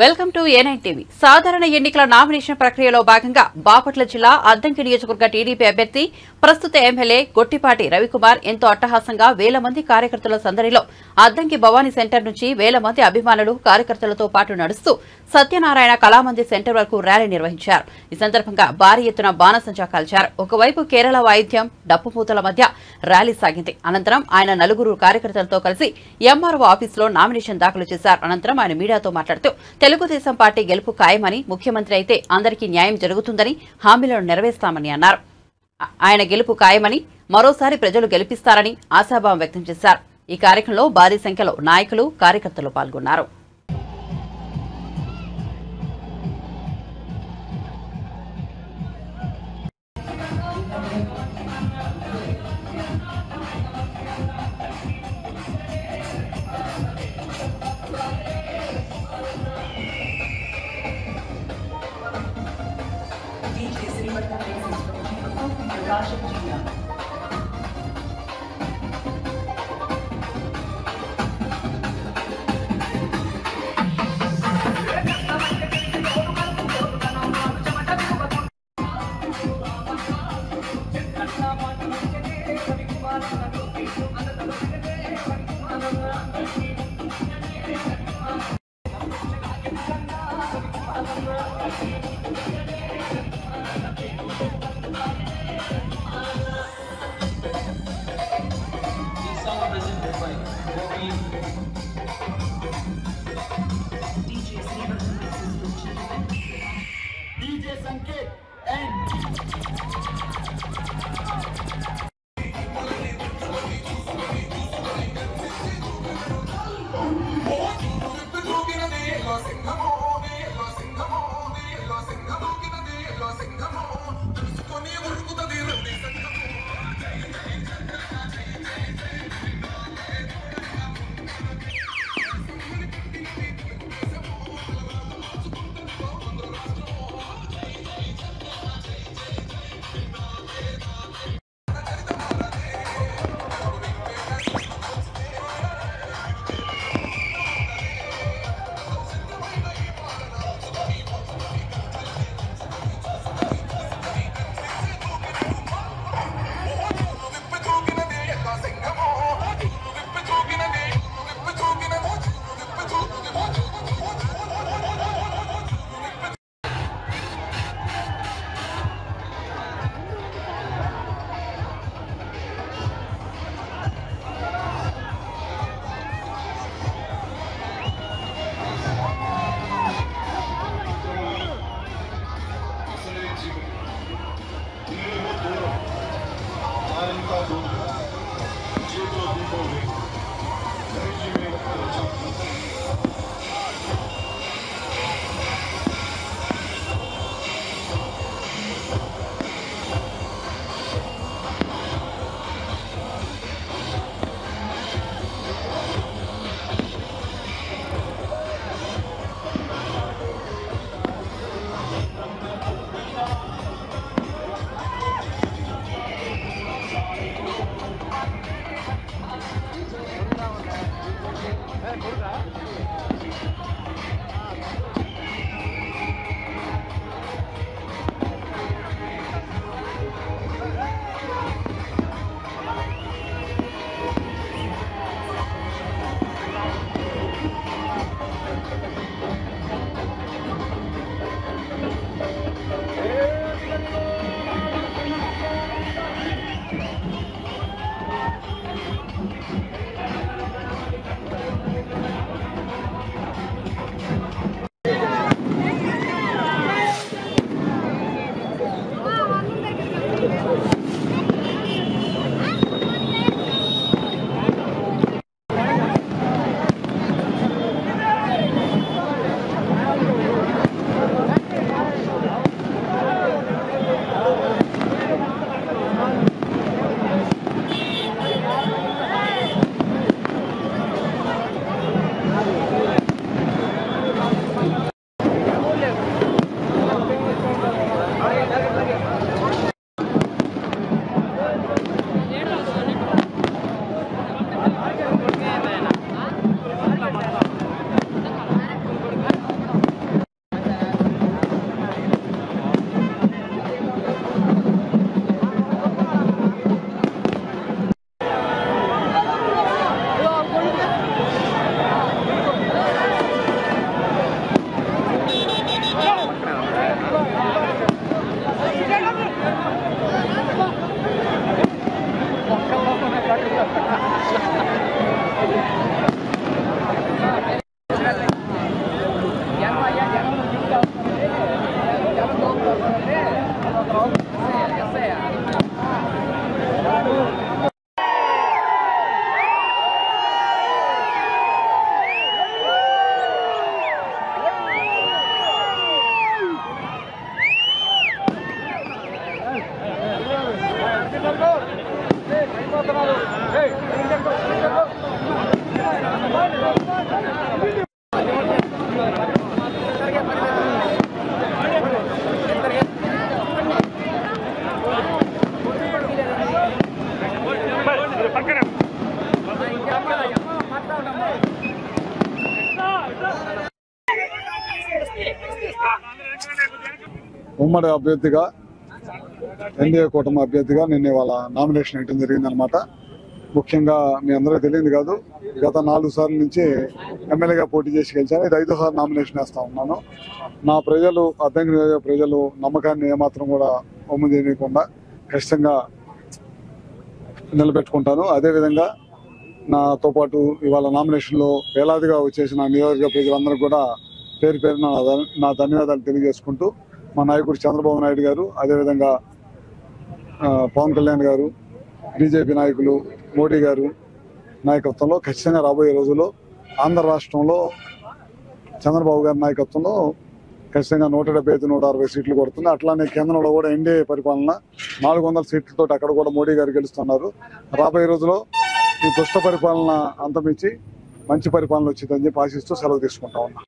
Welcome to ఏ9 TV. సాధారణ ఎన్నికల nomination ప్రక్రియలో భాగంగా బాపట్ల జిల్లా అద్దంకి నియోజకవర్గ టీడీపీ అభ్యర్థి ప్రస్తుత ఎమ్మెల్యే గొట్టిపాటి రవికుమార్ ఎంతో అట్టహాసంగా వేల మంది కార్యకర్తల సందడిలో అద్దంకి భవానీ సెంటర్ నుంచి వేల మంది అభిమానులు కార్యకర్తలతో పాటు నడుస్తూ సత్యనారాయణ కళామంది సెంటర్ వరకు ర్యాలీ నిర్వహించారు. ఈ సందర్భంగా భారీ ఎత్తున బాణసంచా కాల్చారు. ఒకవైపు కేరళ వాయిద్యం డప్పుమూతల మధ్య ర్యాలీ సాగింది. అనంతరం ఆయన నలుగురు కార్యకర్తలతో కలిసి ఎంఆర్ఓ ఆఫీసులో నామినేషన్ దాఖలు చేశారు. అనంతరం ఆయన మీడియాతో మాట్లాడుతూ తెలుగుదేశం పార్టీ గెలుపు ఖాయమని, ముఖ్యమంత్రి అయితే అందరికీ న్యాయం జరుగుతుందని, హామీలను నెరవేర్స్తామని అన్నారు. ఆయన గెలుపు ఖాయమని, మరోసారి ప్రజలు గెలిపిస్తారని ఆశాభావం వ్యక్తం చేశారు. ఈ కార్యక్రమంలో భారీ సంఖ్యలో నాయకులు, కార్యకర్తలు పాల్గొన్నారు. ఉమ్మడి అభ్యర్థిగా ఎన్డీఏ కూటమి అభ్యర్థిగా నిన్న వాళ్ళ నామినేషన్ వేయడం జరిగిందనమాట. ముఖ్యంగా మీ అందరికీ తెలియదు కాదు, గత 4 సార్ల నుంచి ఎమ్మెల్యేగా పోటీ చేసి గెలిచాను. ఇది 5వ సారి నామినేషన్ వేస్తా ఉన్నాను. నా ప్రజలు, అద్దంకి నియోజక ప్రజలు నమ్మకాన్ని ఏమాత్రం కూడా ఒమ్ము చేయకుండా ఖచ్చితంగా నిలబెట్టుకుంటాను. అదేవిధంగా నాతో పాటు ఇవాళ నామినేషన్లో వేలాదిగా వచ్చేసిన నియోజక ప్రజలందరూ కూడా పేరు పేరున నా ధన్యవాదాలు తెలియజేసుకుంటూ, మా నాయకుడు చంద్రబాబు నాయుడు గారు, అదేవిధంగా పవన్ కళ్యాణ్ గారు, బీజేపీ నాయకులు మోడీ గారు నాయకత్వంలో ఖచ్చితంగా రాబోయే రోజుల్లో ఆంధ్ర రాష్ట్రంలో చంద్రబాబు గారి నాయకత్వంలో ఖచ్చితంగా 175, 160 సీట్లు కొడుతుంది. అట్లానే కేంద్రంలో కూడా ఎన్డీఏ పరిపాలన 400 సీట్లతో అక్కడ కూడా మోడీ గారు గెలుస్తున్నారు. రాబోయే రోజుల్లో ఈ దుష్ట పరిపాలన అంతమించి మంచి పరిపాలన వచ్చిందని చెప్పి ఆశిస్తూ సెలవు తీసుకుంటా ఉన్నా.